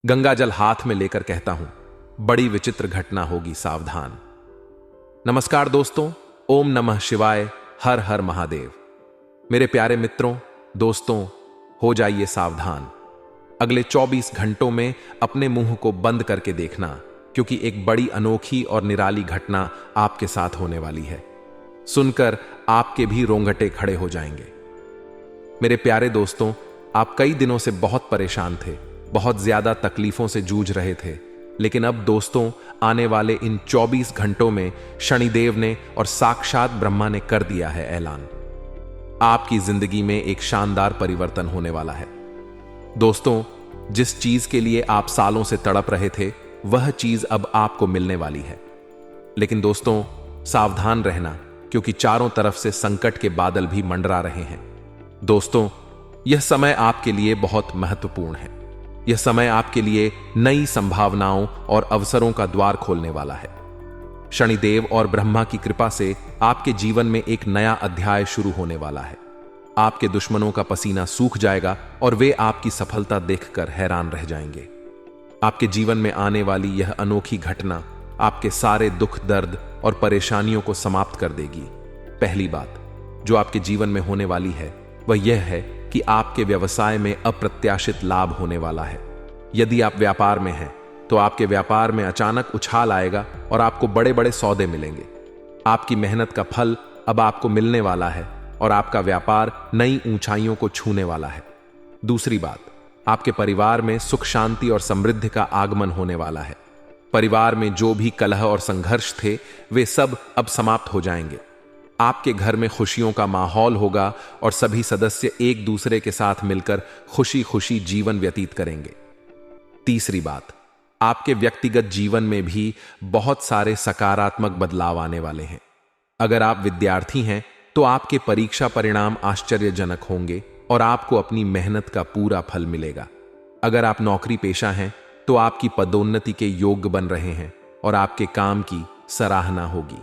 गंगाजल हाथ में लेकर कहता हूं, बड़ी विचित्र घटना होगी, सावधान। नमस्कार दोस्तों, ओम नमः शिवाय, हर हर महादेव। मेरे प्यारे मित्रों, दोस्तों, हो जाइए सावधान। अगले 24 घंटों में अपने मुंह को बंद करके देखना, क्योंकि एक बड़ी अनोखी और निराली घटना आपके साथ होने वाली है। सुनकर आपके भी रोंगटे खड़े हो जाएंगे। मेरे प्यारे दोस्तों, आप कई दिनों से बहुत परेशान थे, बहुत ज्यादा तकलीफों से जूझ रहे थे, लेकिन अब दोस्तों, आने वाले इन 24 घंटों में शनिदेव ने और साक्षात ब्रह्मा ने कर दिया है ऐलान। आपकी जिंदगी में एक शानदार परिवर्तन होने वाला है। दोस्तों, जिस चीज के लिए आप सालों से तड़प रहे थे, वह चीज अब आपको मिलने वाली है। लेकिन दोस्तों, सावधान रहना, क्योंकि चारों तरफ से संकट के बादल भी मंडरा रहे हैं। दोस्तों, यह समय आपके लिए बहुत महत्वपूर्ण है। यह समय आपके लिए नई संभावनाओं और अवसरों का द्वार खोलने वाला है। शनिदेव और ब्रह्मा की कृपा से आपके जीवन में एक नया अध्याय शुरू होने वाला है। आपके दुश्मनों का पसीना सूख जाएगा और वे आपकी सफलता देखकर हैरान रह जाएंगे। आपके जीवन में आने वाली यह अनोखी घटना आपके सारे दुख, दर्द और परेशानियों को समाप्त कर देगी। पहली बात जो आपके जीवन में होने वाली है वह यह है कि आपके व्यवसाय में अप्रत्याशित लाभ होने वाला है। यदि आप व्यापार में हैं तो आपके व्यापार में अचानक उछाल आएगा और आपको बड़े बड़े सौदे मिलेंगे। आपकी मेहनत का फल अब आपको मिलने वाला है और आपका व्यापार नई ऊंचाइयों को छूने वाला है। दूसरी बात, आपके परिवार में सुख, शांति और समृद्धि का आगमन होने वाला है। परिवार में जो भी कलह और संघर्ष थे, वे सब अब समाप्त हो जाएंगे। आपके घर में खुशियों का माहौल होगा और सभी सदस्य एक दूसरे के साथ मिलकर खुशी खुशी जीवन व्यतीत करेंगे। तीसरी बात, आपके व्यक्तिगत जीवन में भी बहुत सारे सकारात्मक बदलाव आने वाले हैं। अगर आप विद्यार्थी हैं तो आपके परीक्षा परिणाम आश्चर्यजनक होंगे और आपको अपनी मेहनत का पूरा फल मिलेगा। अगर आप नौकरी पेशा हैं तो आपकी पदोन्नति के योग्य बन रहे हैं और आपके काम की सराहना होगी।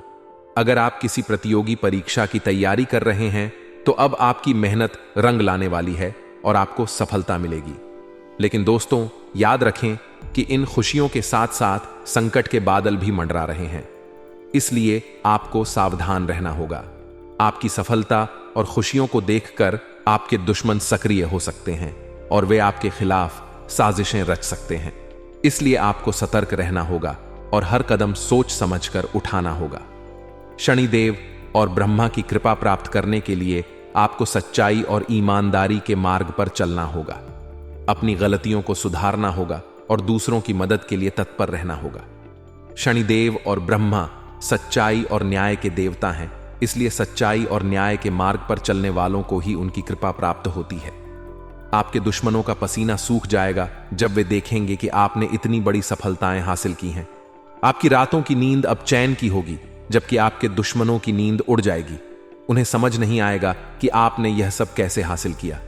अगर आप किसी प्रतियोगी परीक्षा की तैयारी कर रहे हैं तो अब आपकी मेहनत रंग लाने वाली है और आपको सफलता मिलेगी। लेकिन दोस्तों, याद रखें कि इन खुशियों के साथ साथ संकट के बादल भी मंडरा रहे हैं, इसलिए आपको सावधान रहना होगा। आपकी सफलता और खुशियों को देखकर आपके दुश्मन सक्रिय हो सकते हैं और वे आपके खिलाफ साजिशें रच सकते हैं। इसलिए आपको सतर्क रहना होगा और हर कदम सोच समझकर उठाना होगा। शनिदेव और ब्रह्मा की कृपा प्राप्त करने के लिए आपको सच्चाई और ईमानदारी के मार्ग पर चलना होगा। अपनी गलतियों को सुधारना होगा और दूसरों की मदद के लिए तत्पर रहना होगा। शनिदेव और ब्रह्मा सच्चाई और न्याय के देवता हैं, इसलिए सच्चाई और न्याय के मार्ग पर चलने वालों को ही उनकी कृपा प्राप्त होती है। आपके दुश्मनों का पसीना सूख जाएगा जब वे देखेंगे कि आपने इतनी बड़ी सफलताएं हासिल की हैं। आपकी रातों की नींद अब चैन की होगी, जबकि आपके दुश्मनों की नींद उड़ जाएगी। उन्हें समझ नहीं आएगा कि आपने यह सब कैसे हासिल किया।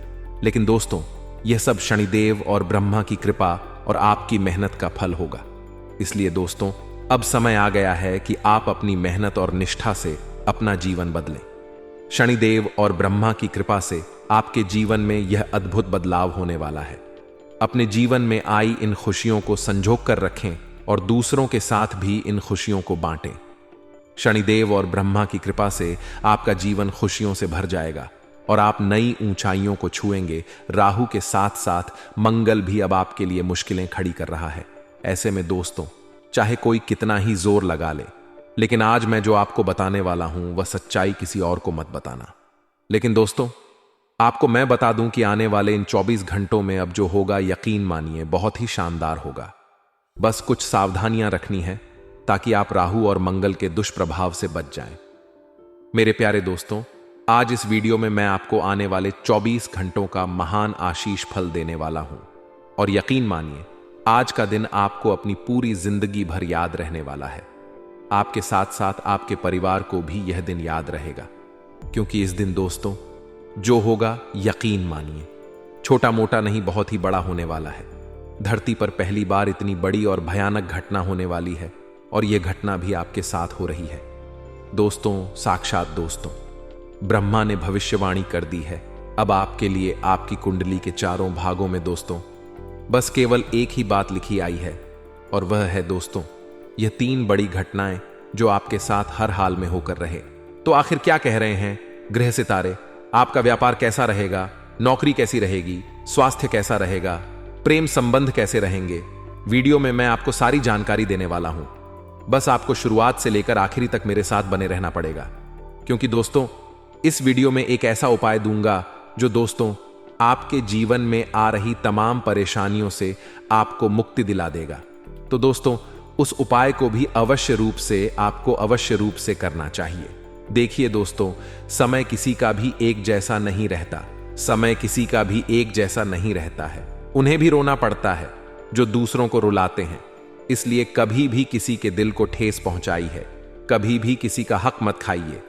लेकिन दोस्तों, यह सब शनिदेव और ब्रह्मा की कृपा और आपकी मेहनत का फल होगा। इसलिए दोस्तों, अब समय आ गया है कि आप अपनी मेहनत और निष्ठा से अपना जीवन बदलें। शनिदेव और ब्रह्मा की कृपा से आपके जीवन में यह अद्भुत बदलाव होने वाला है। अपने जीवन में आई इन खुशियों को संजो कर रखें और दूसरों के साथ भी इन खुशियों को बांटें। शनिदेव और ब्रह्मा की कृपा से आपका जीवन खुशियों से भर जाएगा और आप नई ऊंचाइयों को छुएंगे। राहु के साथ साथ मंगल भी अब आपके लिए मुश्किलें खड़ी कर रहा है। ऐसे में दोस्तों, चाहे कोई कितना ही जोर लगा ले, लेकिन आज मैं जो आपको बताने वाला हूं वह सच्चाई किसी और को मत बताना। लेकिन दोस्तों, आपको मैं बता दूं कि आने वाले इन 24 घंटों में अब जो होगा, यकीन मानिए, बहुत ही शानदार होगा। बस कुछ सावधानियां रखनी है ताकि आप राहु और मंगल के दुष्प्रभाव से बच जाएं। मेरे प्यारे दोस्तों, आज इस वीडियो में मैं आपको आने वाले 24 घंटों का महान आशीष फल देने वाला हूं और यकीन मानिए, आज का दिन आपको अपनी पूरी जिंदगी भर याद रहने वाला है। आपके साथ साथ आपके परिवार को भी यह दिन याद रहेगा, क्योंकि इस दिन दोस्तों जो होगा, यकीन मानिए, छोटा मोटा नहीं, बहुत ही बड़ा होने वाला है। धरती पर पहली बार इतनी बड़ी और भयानक घटना होने वाली है और यह घटना भी आपके साथ हो रही है। दोस्तों, साक्षात दोस्तों, ब्रह्मा ने भविष्यवाणी कर दी है। अब आपके लिए आपकी कुंडली के चारों भागों में दोस्तों बस केवल एक ही बात लिखी आई है, और वह है दोस्तों, यह 3 बड़ी घटनाएं जो आपके साथ हर हाल में होकर रहे। तो आखिर क्या कह रहे हैं ग्रह सितारे? आपका व्यापार कैसा रहेगा, नौकरी कैसी रहेगी, स्वास्थ्य कैसा रहेगा, प्रेम संबंध कैसे रहेंगे? वीडियो में मैं आपको सारी जानकारी देने वाला हूं। बस आपको शुरुआत से लेकर आखिरी तक मेरे साथ बने रहना पड़ेगा, क्योंकि दोस्तों इस वीडियो में एक ऐसा उपाय दूंगा जो दोस्तों आपके जीवन में आ रही तमाम परेशानियों से आपको मुक्ति दिला देगा। तो दोस्तों उस उपाय को भी अवश्य रूप से करना चाहिए। देखिए दोस्तों, समय किसी का भी एक जैसा नहीं रहता। समय किसी का भी एक जैसा नहीं रहता है। उन्हें भी रोना पड़ता है जो दूसरों को रुलाते हैं। इसलिए कभी भी किसी के दिल को ठेस पहुंचाई है, कभी भी किसी का हक मत खाइए,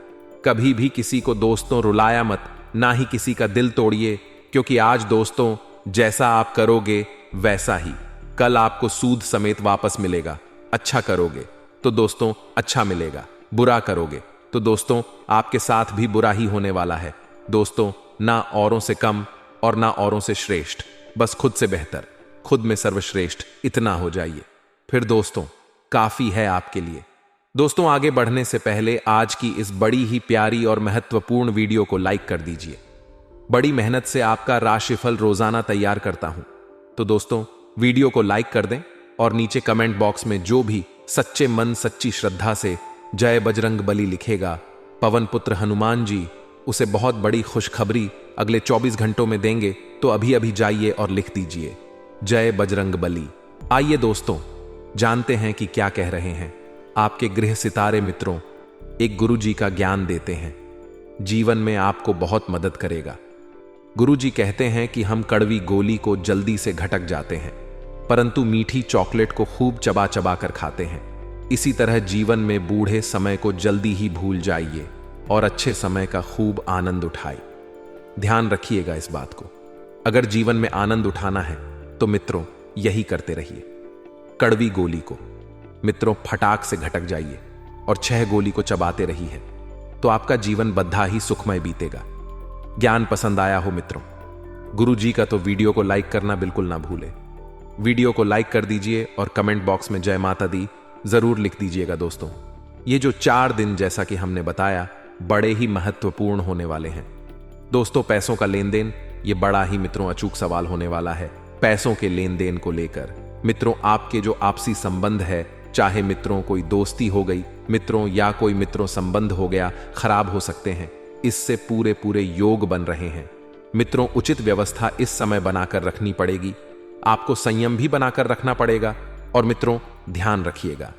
कभी भी किसी को दोस्तों रुलाया मत, ना ही किसी का दिल तोड़िए, क्योंकि आज दोस्तों जैसा आप करोगे वैसा ही कल आपको सूद समेत वापस मिलेगा। अच्छा करोगे तो दोस्तों अच्छा मिलेगा, बुरा करोगे तो दोस्तों आपके साथ भी बुरा ही होने वाला है। दोस्तों ना औरों से कम और ना औरों से श्रेष्ठ, बस खुद से बेहतर, खुद में सर्वश्रेष्ठ, इतना हो जाइए, फिर दोस्तों काफी है आपके लिए। दोस्तों आगे बढ़ने से पहले आज की इस बड़ी ही प्यारी और महत्वपूर्ण वीडियो को लाइक कर दीजिए। बड़ी मेहनत से आपका राशिफल रोजाना तैयार करता हूं, तो दोस्तों वीडियो को लाइक कर दें और नीचे कमेंट बॉक्स में जो भी सच्चे मन सच्ची श्रद्धा से जय बजरंग बली लिखेगा, पवन पुत्र हनुमान जी उसे बहुत बड़ी खुशखबरी अगले 24 घंटों में देंगे। तो अभी अभी जाइए और लिख दीजिए जय बजरंग बली। आइए दोस्तों जानते हैं कि क्या कह रहे हैं आपके गृह सितारे मित्रों। एक गुरुजी का ज्ञान देते हैं, जीवन में आपको बहुत मदद करेगा। गुरुजी कहते हैं कि हम कड़वी गोली को जल्दी से घटक जाते हैं, परंतु मीठी चॉकलेट को खूब चबा चबा कर खाते हैं। इसी तरह जीवन में बूढ़े समय को जल्दी ही भूल जाइए और अच्छे समय का खूब आनंद उठाइए। ध्यान रखिएगा इस बात को, अगर जीवन में आनंद उठाना है तो मित्रों यही करते रहिए। कड़वी गोली को मित्रों फटाक से घटक जाइए और 6 गोली को चबाते रहिए, तो आपका जीवन बद्धा ही सुखमय बीतेगा। ज्ञान पसंद आया हो मित्रों, गुरुजी का तो वीडियो को लाइक करना बिल्कुल ना भूले। वीडियो को लाइक कर दीजिए और कमेंट बॉक्स में जय माता दी जरूर लिख दीजिएगा। दोस्तों ये जो 4 दिन जैसा कि हमने बताया बड़े ही महत्वपूर्ण होने वाले हैं। दोस्तों पैसों का लेन देन ये बड़ा ही मित्रों अचूक सवाल होने वाला है। पैसों के लेन देन को लेकर मित्रों आपके जो आपसी संबंध है, चाहे मित्रों कोई दोस्ती हो गई मित्रों या कोई मित्रों संबंध हो गया, खराब हो सकते हैं। इससे पूरे योग बन रहे हैं मित्रों। उचित व्यवस्था इस समय बनाकर रखनी पड़ेगी, आपको संयम भी बनाकर रखना पड़ेगा। और मित्रों ध्यान रखिएगा,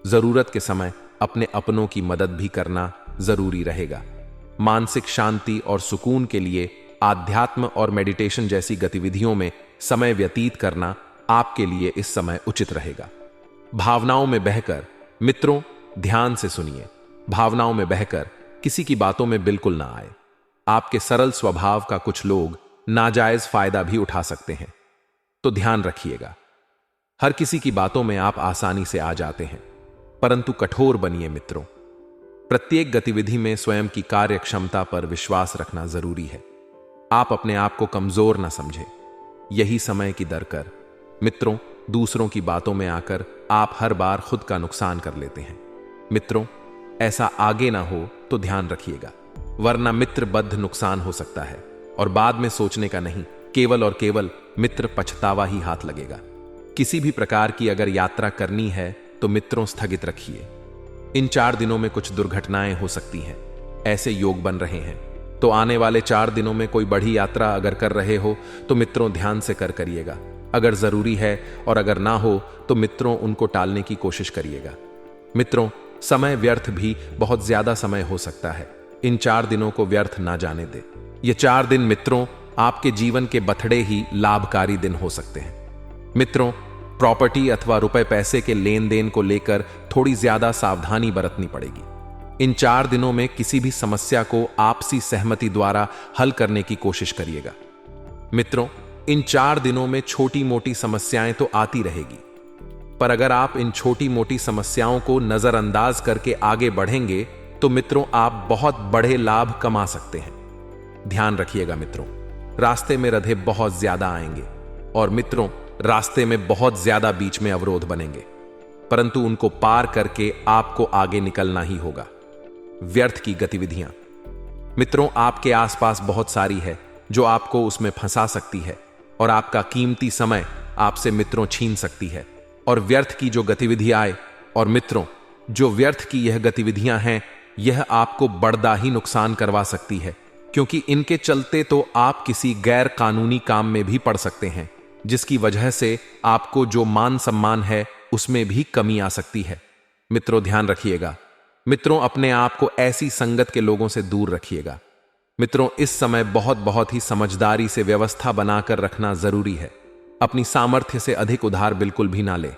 जरूरत के समय अपने अपनों की मदद भी करना जरूरी रहेगा। मानसिक शांति और सुकून के लिए आध्यात्म और मेडिटेशन जैसी गतिविधियों में समय व्यतीत करना आपके लिए इस समय उचित रहेगा। भावनाओं में बहकर मित्रों ध्यान से सुनिए, भावनाओं में बहकर किसी की बातों में बिल्कुल ना आए। आपके सरल स्वभाव का कुछ लोग नाजायज फायदा भी उठा सकते हैं, तो ध्यान रखिएगा। हर किसी की बातों में आप आसानी से आ जाते हैं, परंतु कठोर बनिए मित्रों। प्रत्येक गतिविधि में स्वयं की कार्य क्षमता पर विश्वास रखना जरूरी है। आप अपने आप को कमजोर न समझें, यही समय की दरकार मित्रों। दूसरों की बातों में आकर आप हर बार खुद का नुकसान कर लेते हैं मित्रों। ऐसा आगे ना हो तो ध्यान रखिएगा, वरना मित्रबद्ध नुकसान हो सकता है और बाद में सोचने का नहीं, केवल और केवल मित्र पछतावा ही हाथ लगेगा। किसी भी प्रकार की अगर यात्रा करनी है तो मित्रों स्थगित रखिए। इन 4 दिनों में कुछ दुर्घटनाएं हो सकती हैं, ऐसे योग बन रहे हैं। तो आने वाले 4 दिनों में कोई बड़ी यात्रा अगर कर रहे हो तो मित्रों ध्यान से करिएगा। अगर जरूरी है और अगर ना हो तो मित्रों उनको टालने की कोशिश करिएगा। मित्रों समय व्यर्थ भी बहुत ज्यादा समय हो सकता है, इन 4 दिनों को व्यर्थ ना जाने दे। ये 4 दिन मित्रों आपके जीवन के बथड़े ही लाभकारी दिन हो सकते हैं। मित्रों प्रॉपर्टी अथवा रुपए पैसे के लेन देन को लेकर थोड़ी ज्यादा सावधानी बरतनी पड़ेगी। इन 4 दिनों में किसी भी समस्या को आपसी सहमति द्वारा हल करने की कोशिश करिएगा। मित्रों इन 4 दिनों में छोटी मोटी समस्याएं तो आती रहेगी, पर अगर आप इन छोटी मोटी समस्याओं को नजरअंदाज करके आगे बढ़ेंगे तो मित्रों आप बहुत बड़े लाभ कमा सकते हैं। ध्यान रखिएगा मित्रों, रास्ते में रधे बहुत ज्यादा आएंगे और मित्रों रास्ते में बहुत ज्यादा बीच में अवरोध बनेंगे, परंतु उनको पार करके आपको आगे निकलना ही होगा। व्यर्थ की गतिविधियां। मित्रों, आपके आसपास बहुत सारी है जो आपको उसमें फंसा सकती है और आपका कीमती समय आपसे मित्रों छीन सकती है। और व्यर्थ की जो गतिविधियां आए, और मित्रों, जो व्यर्थ की यह गतिविधियां हैं, यह आपको बड़ा ही नुकसान करवा सकती है, क्योंकि इनके चलते तो आप किसी गैर कानूनी काम में भी पड़ सकते हैं, जिसकी वजह से आपको जो मान सम्मान है उसमें भी कमी आ सकती है। मित्रों, ध्यान रखिएगा। मित्रों, अपने आप को ऐसी संगत के लोगों से दूर रखिएगा। मित्रों, इस समय बहुत ही समझदारी से व्यवस्था बनाकर रखना जरूरी है। अपनी सामर्थ्य से अधिक उधार बिल्कुल भी ना ले,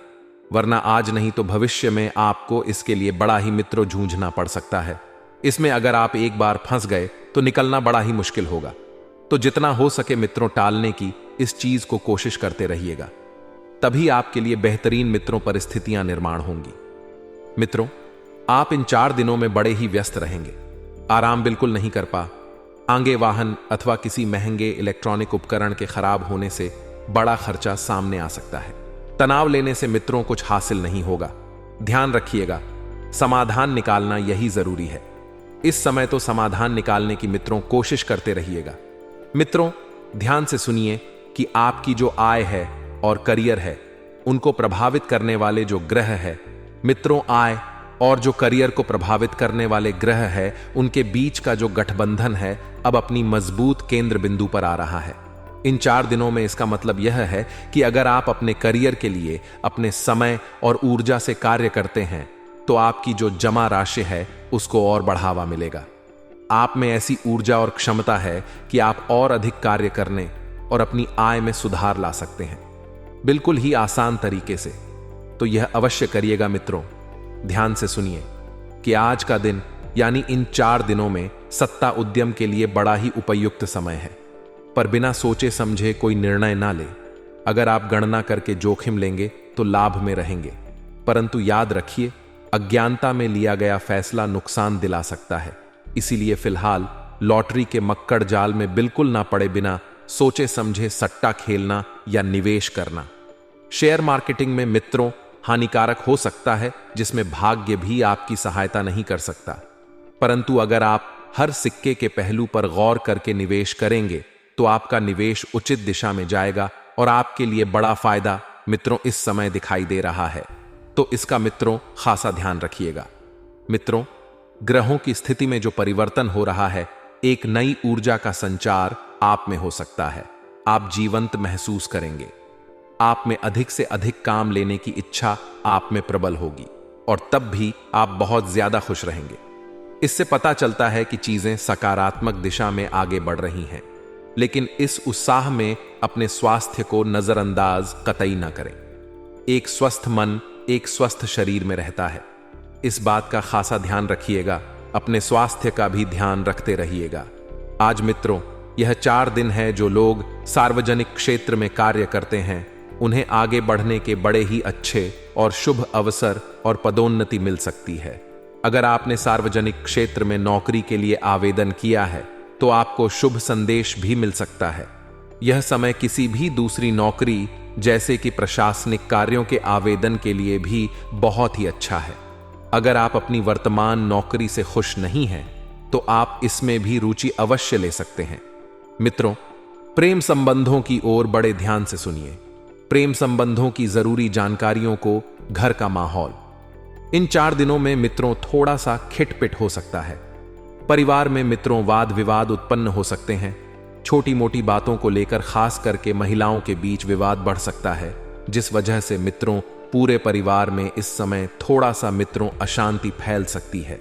वरना आज नहीं तो भविष्य में आपको इसके लिए बड़ा ही मित्रों जूझना पड़ सकता है। इसमें अगर आप एक बार फंस गए तो निकलना बड़ा ही मुश्किल होगा। तो जितना हो सके मित्रों टालने की इस चीज को कोशिश करते रहिएगा, तभी आपके लिए बेहतरीन मित्रों परिस्थितियां निर्माण होंगी। मित्रों, आप इन 4 दिनों में बड़े ही व्यस्त रहेंगे, आराम बिल्कुल नहीं कर आगे वाहन अथवा किसी महंगे इलेक्ट्रॉनिक उपकरण के खराब होने से बड़ा खर्चा सामने आ सकता है। तनाव लेने से मित्रों कुछ हासिल नहीं होगा। ध्यान रखिएगा, समाधान निकालना यही जरूरी है। इस समय तो समाधान निकालने की मित्रों कोशिश करते रहिएगा। मित्रों, ध्यान से सुनिए कि आपकी जो आय है और करियर है, उनको प्रभावित करने वाले जो ग्रह है, मित्रों, आय और जो करियर को प्रभावित करने वाले ग्रह है, उनके बीच का जो गठबंधन है अब अपनी मजबूत केंद्र बिंदु पर आ रहा है। इन 4 दिनों में इसका मतलब यह है कि अगर आप अपने करियर के लिए अपने समय और ऊर्जा से कार्य करते हैं, तो आपकी जो जमा राशि है उसको और बढ़ावा मिलेगा। आप में ऐसी ऊर्जा और क्षमता है कि आप और अधिक कार्य करने और अपनी आय में सुधार ला सकते हैं, बिल्कुल ही आसान तरीके से। तो यह अवश्य करिएगा मित्रों। ध्यान से सुनिए कि आज का दिन यानी इन 4 दिनों में सत्ता उद्यम के लिए बड़ा ही उपयुक्त समय है, पर बिना सोचे समझे कोई निर्णय ना ले। अगर आप गणना करके जोखिम लेंगे तो लाभ में रहेंगे, परंतु याद रखिए, अज्ञानता में लिया गया फैसला नुकसान दिला सकता है। इसीलिए फिलहाल लॉटरी के मक्कड़ जाल में बिल्कुल ना पड़े बिना सोचे समझे सट्टा खेलना या निवेश करना। शेयर मार्केटिंग में मित्रों हानिकारक हो सकता है, जिसमें भाग्य भी आपकी सहायता नहीं कर सकता, परंतु अगर आप हर सिक्के के पहलू पर गौर करके निवेश करेंगे तो आपका निवेश उचित दिशा में जाएगा और आपके लिए बड़ा फायदा मित्रों इस समय दिखाई दे रहा है। तो इसका मित्रों खासा ध्यान रखिएगा। मित्रों, ग्रहों की स्थिति में जो परिवर्तन हो रहा है, एक नई ऊर्जा का संचार आप में हो सकता है। आप जीवंत महसूस करेंगे, आप में अधिक से अधिक काम लेने की इच्छा आप में प्रबल होगी और तब भी आप बहुत ज्यादा खुश रहेंगे। इससे पता चलता है कि चीजें सकारात्मक दिशा में आगे बढ़ रही हैं, लेकिन इस उत्साह में अपने स्वास्थ्य को नजरअंदाज कतई ना करें। एक स्वस्थ मन एक स्वस्थ शरीर में रहता है, इस बात का खासा ध्यान रखिएगा। अपने स्वास्थ्य का भी ध्यान रखते रहिएगा। आज मित्रों यह 4 दिन है जो लोग सार्वजनिक क्षेत्र में कार्य करते हैं, उन्हें आगे बढ़ने के बड़े ही अच्छे और शुभ अवसर और पदोन्नति मिल सकती है। अगर आपने सार्वजनिक क्षेत्र में नौकरी के लिए आवेदन किया है तो आपको शुभ संदेश भी मिल सकता है। यह समय किसी भी दूसरी नौकरी जैसे कि प्रशासनिक कार्यों के आवेदन के लिए भी बहुत ही अच्छा है। अगर आप अपनी वर्तमान नौकरी से खुश नहीं हैं तो आप इसमें भी रुचि अवश्य ले सकते हैं। मित्रों, प्रेम संबंधों की ओर बड़े ध्यान से सुनिए। प्रेम संबंधों की जरूरी जानकारियों को घर का माहौल। इन 4 दिनों में मित्रों थोड़ा सा खिटपिट हो सकता है। परिवार में मित्रों वाद विवाद उत्पन्न हो सकते हैं। छोटी मोटी बातों को लेकर खास करके महिलाओं के बीच विवाद बढ़ सकता है, जिस वजह से मित्रों पूरे परिवार में इस समय थोड़ा सा मित्रों अशांति फैल सकती है।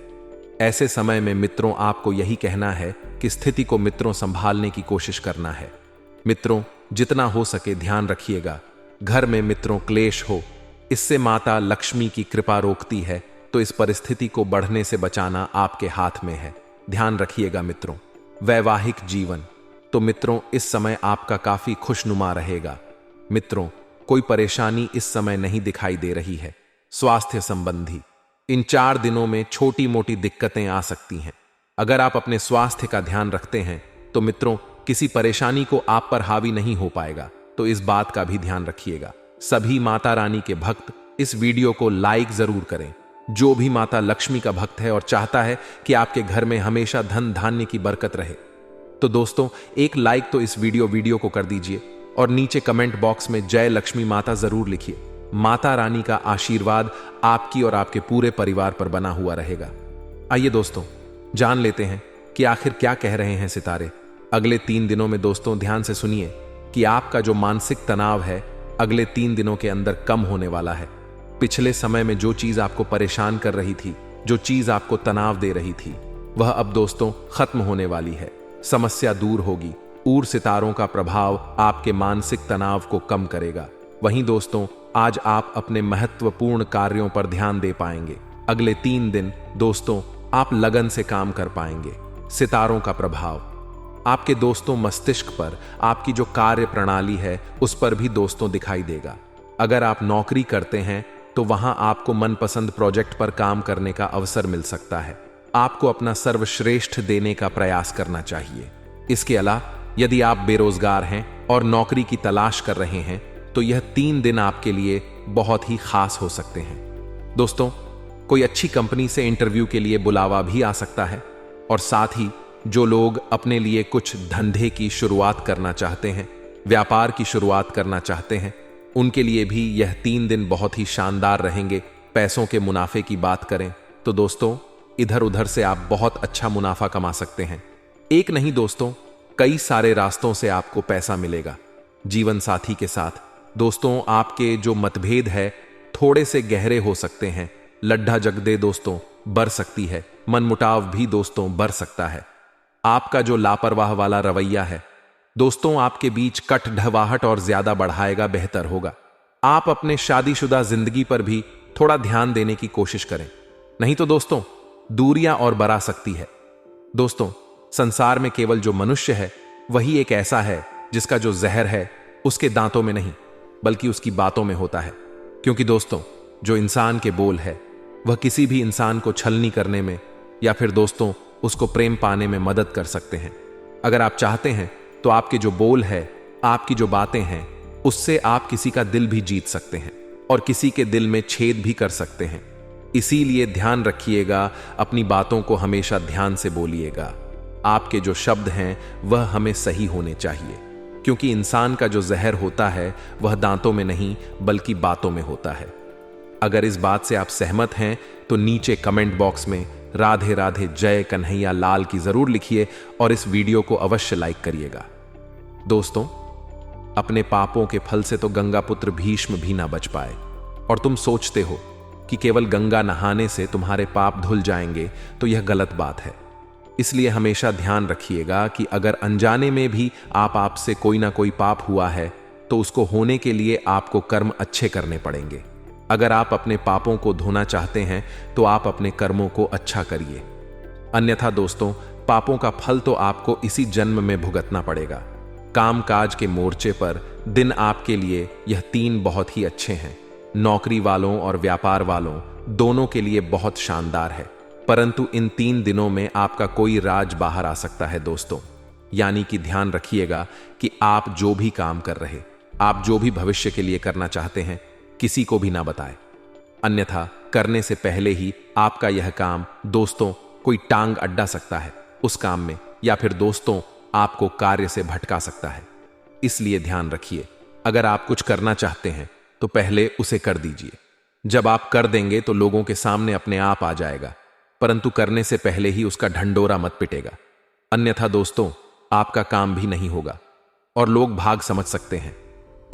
ऐसे समय में मित्रों आपको यही कहना है कि स्थिति को मित्रों संभालने की कोशिश करना है। मित्रों जितना हो सके ध्यान रखिएगा, घर में मित्रों क्लेश हो, इससे माता लक्ष्मी की कृपा रोकती है, तो इस परिस्थिति को बढ़ने से बचाना आपके हाथ में है। ध्यान रखिएगा मित्रों। वैवाहिक जीवन तो मित्रों इस समय आपका काफी खुशनुमा रहेगा। मित्रों कोई परेशानी इस समय नहीं दिखाई दे रही है। स्वास्थ्य संबंधी इन 4 दिनों में छोटी मोटी दिक्कतें आ सकती हैं। अगर आप अपने स्वास्थ्य का ध्यान रखते हैं तो मित्रों किसी परेशानी को आप पर हावी नहीं हो पाएगा। तो इस बात का भी ध्यान रखिएगा। सभी माता रानी के भक्त इस वीडियो को लाइक जरूर करें। जो भी माता लक्ष्मी का भक्त है और चाहता है कि आपके घर में हमेशा धन धान्य की बरकत रहे, तो दोस्तों एक लाइक तो इस वीडियो को कर दीजिए और नीचे कमेंट बॉक्स में जय लक्ष्मी माता जरूर लिखिए। माता रानी का आशीर्वाद आपकी और आपके पूरे परिवार पर बना हुआ रहेगा। आइए दोस्तों जान लेते हैं कि आखिर क्या कह रहे हैं सितारे। अगले 3 दिनों में दोस्तों ध्यान से सुनिए कि आपका जो मानसिक तनाव है अगले 3 दिनों के अंदर कम होने वाला है। पिछले समय में जो चीज आपको परेशान कर रही थी, जो चीज आपको तनाव दे रही थी, वह अब दोस्तों खत्म होने वाली है। समस्या दूर होगी। ऊर सितारों का प्रभाव आपके मानसिक तनाव को कम करेगा। वहीं दोस्तों आज आप अपने महत्वपूर्ण कार्यों पर ध्यान दे पाएंगे। अगले 3 दिन दोस्तों आप लगन से काम कर पाएंगे। सितारों का प्रभाव आपके दोस्तों मस्तिष्क पर, आपकी जो कार्य प्रणाली है उस पर भी दोस्तों दिखाई देगा। अगर आप नौकरी करते हैं तो वहां आपको मनपसंद प्रोजेक्ट पर काम करने का अवसर मिल सकता है। आपको अपना सर्वश्रेष्ठ देने का प्रयास करना चाहिए। इसके अलावा यदि आप बेरोजगार हैं और नौकरी की तलाश कर रहे हैं तो यह 3 दिन आपके लिए बहुत ही खास हो सकते हैं। दोस्तों कोई अच्छी कंपनी से इंटरव्यू के लिए बुलावा भी आ सकता है और साथ ही जो लोग अपने लिए कुछ धंधे की शुरुआत करना चाहते हैं, व्यापार की शुरुआत करना चाहते हैं, उनके लिए भी यह 3 दिन बहुत ही शानदार रहेंगे। पैसों के मुनाफे की बात करें तो दोस्तों इधर उधर से आप बहुत अच्छा मुनाफा कमा सकते हैं। एक नहीं दोस्तों कई सारे रास्तों से आपको पैसा मिलेगा। जीवन साथी के साथ दोस्तों आपके जो मतभेद है थोड़े से गहरे हो सकते हैं। लड्ढा जगदे दोस्तों बढ़ सकती है। मनमुटाव भी दोस्तों बढ़ सकता है। आपका जो लापरवाह वाला रवैया है दोस्तों आपके बीच कटढवाहट और ज्यादा बढ़ाएगा। बेहतर होगा आप अपने शादीशुदा जिंदगी पर भी थोड़ा ध्यान देने की कोशिश करें, नहीं तो दोस्तों दूरियां और बढ़ा सकती है। दोस्तों संसार में केवल जो मनुष्य है वही एक ऐसा है जिसका जो जहर है उसके दांतों में नहीं बल्कि उसकी बातों में होता है। क्योंकि दोस्तों जो इंसान के बोल है वह किसी भी इंसान को छलनी करने में या फिर दोस्तों उसको प्रेम पाने में मदद कर सकते हैं। अगर आप चाहते हैं तो आपके जो बोल है, आपकी जो बातें हैं, उससे आप किसी का दिल भी जीत सकते हैं और किसी के दिल में छेद भी कर सकते हैं। इसीलिए ध्यान रखिएगा, अपनी बातों को हमेशा ध्यान से बोलिएगा। आपके जो शब्द हैं वह हमें सही होने चाहिए, क्योंकि इंसान का जो जहर होता है वह दांतों में नहीं बल्कि बातों में होता है। अगर इस बात से आप सहमत हैं तो नीचे कमेंट बॉक्स में राधे राधे जय कन्हैया लाल की जरूर लिखिए और इस वीडियो को अवश्य लाइक करिएगा। दोस्तों अपने पापों के फल से तो गंगा पुत्र भीष्म भी ना बच पाए और तुम सोचते हो कि केवल गंगा नहाने से तुम्हारे पाप धुल जाएंगे, तो यह गलत बात है। इसलिए हमेशा ध्यान रखिएगा कि अगर अनजाने में भी आपसे कोई ना कोई पाप हुआ है तो उसको होने के लिए आपको कर्म अच्छे करने पड़ेंगे। अगर आप अपने पापों को धोना चाहते हैं तो आप अपने कर्मों को अच्छा करिए, अन्यथा दोस्तों पापों का फल तो आपको इसी जन्म में भुगतना पड़ेगा। कामकाज के मोर्चे पर दिन आपके लिए यह 3 बहुत ही अच्छे हैं। नौकरी वालों और व्यापार वालों दोनों के लिए बहुत शानदार है, परंतु इन 3 दिनों में आपका कोई राज बाहर आ सकता है दोस्तों। यानी कि ध्यान रखिएगा कि आप जो भी काम कर रहे, आप जो भी भविष्य के लिए करना चाहते हैं, किसी को भी ना बताएं, अन्यथा करने से पहले ही आपका यह काम दोस्तों कोई टांग अड्डा सकता है उस काम में, या फिर दोस्तों आपको कार्य से भटका सकता है। इसलिए ध्यान रखिए, अगर आप कुछ करना चाहते हैं तो पहले उसे कर दीजिए। जब आप कर देंगे तो लोगों के सामने अपने आप आ जाएगा, परंतु करने से पहले ही उसका ढंडोरा मत पिटेगा, अन्यथा दोस्तों आपका काम भी नहीं होगा और लोग भाग समझ सकते हैं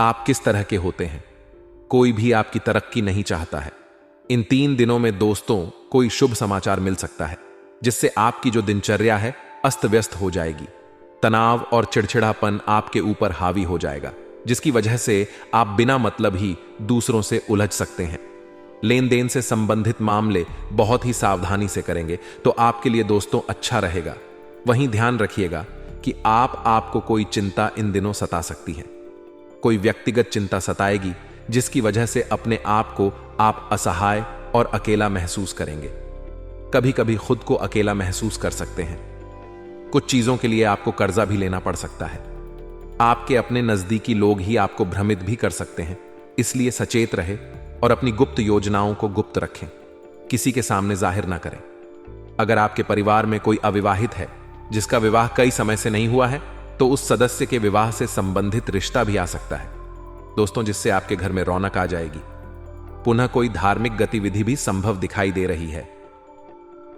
आप किस तरह के होते हैं। कोई भी आपकी तरक्की नहीं चाहता है। इन 3 दिनों में दोस्तों कोई शुभ समाचार मिल सकता है जिससे आपकी जो दिनचर्या है अस्त व्यस्त हो जाएगी। तनाव और चिड़चिड़ापन आपके ऊपर हावी हो जाएगा, जिसकी वजह से आप बिना मतलब ही दूसरों से उलझ सकते हैं। लेन देन से संबंधित मामले बहुत ही सावधानी से करेंगे तो आपके लिए दोस्तों अच्छा रहेगा। वहीं ध्यान रखिएगा कि आपको कोई चिंता इन दिनों सता सकती है। कोई व्यक्तिगत चिंता सताएगी जिसकी वजह से अपने आप को आप असहाय और अकेला महसूस करेंगे। कभी कभी खुद को अकेला महसूस कर सकते हैं। कुछ चीजों के लिए आपको कर्जा भी लेना पड़ सकता है। आपके अपने नजदीकी लोग ही आपको भ्रमित भी कर सकते हैं, इसलिए सचेत रहे और अपनी गुप्त योजनाओं को गुप्त रखें, किसी के सामने जाहिर ना करें। अगर आपके परिवार में कोई अविवाहित है जिसका विवाह कई समय से नहीं हुआ है, तो उस सदस्य के विवाह से संबंधित रिश्ता भी आ सकता है दोस्तों, जिससे आपके घर में रौनक आ जाएगी। पुनः कोई धार्मिक गतिविधि भी संभव दिखाई दे रही है।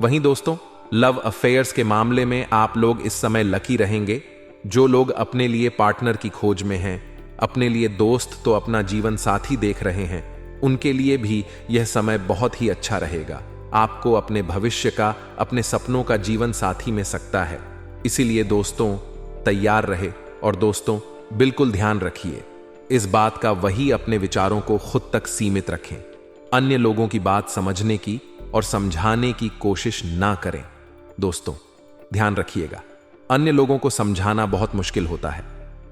वहीं दोस्तों, लव अफेयर्स के मामले में आप लोग इस समय लकी रहेंगे। जो लोग अपने लिए पार्टनर की खोज में हैं, अपने लिए दोस्त तो अपना जीवन साथी देख रहे हैं, उनके लिए भी यह समय बहुत ही अच्छा रहेगा। आपको अपने भविष्य का, अपने सपनों का जीवन साथी मिल सकता है। इसीलिए दोस्तों तैयार रहे और दोस्तों बिल्कुल ध्यान रखिए इस बात का, वही अपने विचारों को खुद तक सीमित रखें। अन्य लोगों की बात समझने की और समझाने की कोशिश ना करें। दोस्तों ध्यान रखिएगा, अन्य लोगों को समझाना बहुत मुश्किल होता है,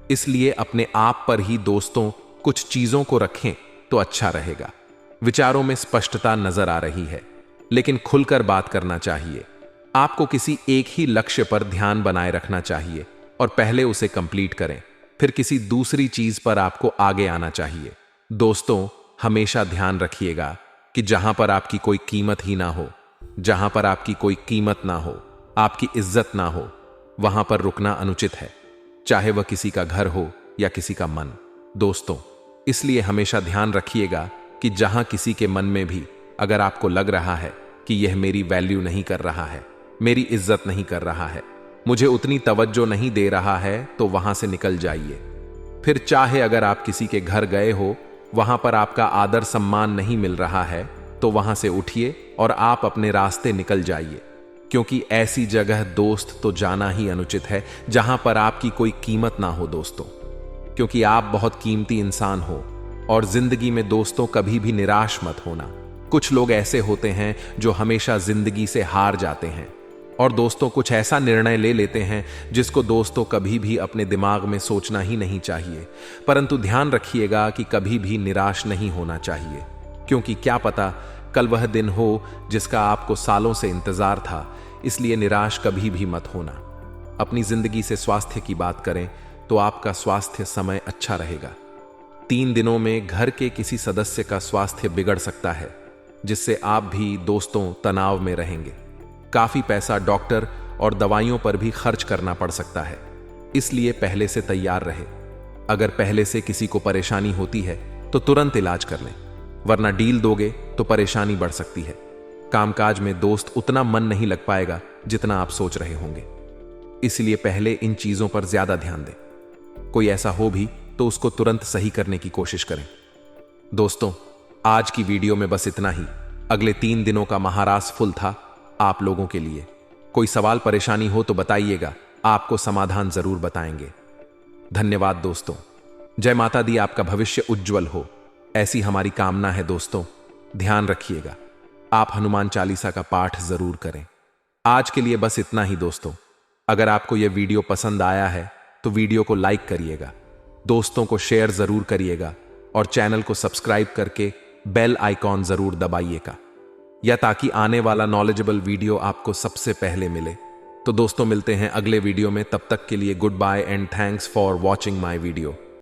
इसलिए अपने आप पर ही दोस्तों कुछ चीजों को रखें तो अच्छा रहेगा। विचारों में स्पष्टता नजर आ रही है, लेकिन खुलकर बात करना चाहिए। आपको किसी एक ही लक्ष्य पर ध्यान बनाए रखना चाहिए और पहले उसे कंप्लीट करें, फिर किसी दूसरी चीज पर आपको आगे आना चाहिए। दोस्तों हमेशा ध्यान रखिएगा कि जहां पर आपकी कोई कीमत ही ना हो, जहां पर आपकी कोई कीमत ना हो, आपकी इज्जत ना हो, वहां पर रुकना अनुचित है, चाहे वह किसी का घर हो या किसी का मन। दोस्तों इसलिए हमेशा ध्यान रखिएगा कि जहां किसी के मन में भी अगर आपको लग रहा है कि यह मेरी वैल्यू नहीं कर रहा है, मेरी इज्जत नहीं कर रहा है, मुझे उतनी तवज्जो नहीं दे रहा है, तो वहां से निकल जाइए। फिर चाहे अगर आप किसी के घर गए हो, वहां पर आपका आदर सम्मान नहीं मिल रहा है, तो वहां से उठिए और आप अपने रास्ते निकल जाइए, क्योंकि ऐसी जगह दोस्त तो जाना ही अनुचित है जहां पर आपकी कोई कीमत ना हो दोस्तों, क्योंकि आप बहुत कीमती इंसान हो। और जिंदगी में दोस्तों कभी भी निराश मत होना। कुछ लोग ऐसे होते हैं जो हमेशा जिंदगी से हार जाते हैं और दोस्तों कुछ ऐसा निर्णय ले लेते हैं जिसको दोस्तों कभी भी अपने दिमाग में सोचना ही नहीं चाहिए। परंतु ध्यान रखिएगा कि कभी भी निराश नहीं होना चाहिए, क्योंकि क्या पता कल वह दिन हो जिसका आपको सालों से इंतजार था। इसलिए निराश कभी भी मत होना। अपनी जिंदगी से स्वास्थ्य की बात करें तो आपका स्वास्थ्य समय अच्छा रहेगा। 3 दिनों में घर के किसी सदस्य का स्वास्थ्य बिगड़ सकता है, जिससे आप भी दोस्तों तनाव में रहेंगे। काफी पैसा डॉक्टर और दवाइयों पर भी खर्च करना पड़ सकता है, इसलिए पहले से तैयार रहे। अगर पहले से किसी को परेशानी होती है तो तुरंत इलाज कर लें, वरना डील दोगे तो परेशानी बढ़ सकती है। कामकाज में दोस्त उतना मन नहीं लग पाएगा जितना आप सोच रहे होंगे, इसलिए पहले इन चीजों पर ज्यादा ध्यान दें। कोई ऐसा हो भी तो उसको तुरंत सही करने की कोशिश करें। दोस्तों आज की वीडियो में बस इतना ही। अगले 3 दिनों का महाराज फुल था आप लोगों के लिए। कोई सवाल परेशानी हो तो बताइएगा, आपको समाधान जरूर बताएंगे। धन्यवाद दोस्तों। जय माता दी, आपका भविष्य उज्जवल हो, ऐसी हमारी कामना है। दोस्तों ध्यान रखिएगा, आप हनुमान चालीसा का पाठ जरूर करें। आज के लिए बस इतना ही दोस्तों। अगर आपको यह वीडियो पसंद आया है तो वीडियो को लाइक करिएगा, दोस्तों को शेयर जरूर करिएगा और चैनल को सब्सक्राइब करके बेल आइकॉन जरूर दबाइएगा, या ताकि आने वाला नॉलेजेबल वीडियो आपको सबसे पहले मिले। तो दोस्तों मिलते हैं अगले वीडियो में, तब तक के लिए goodbye and thanks for watching my video.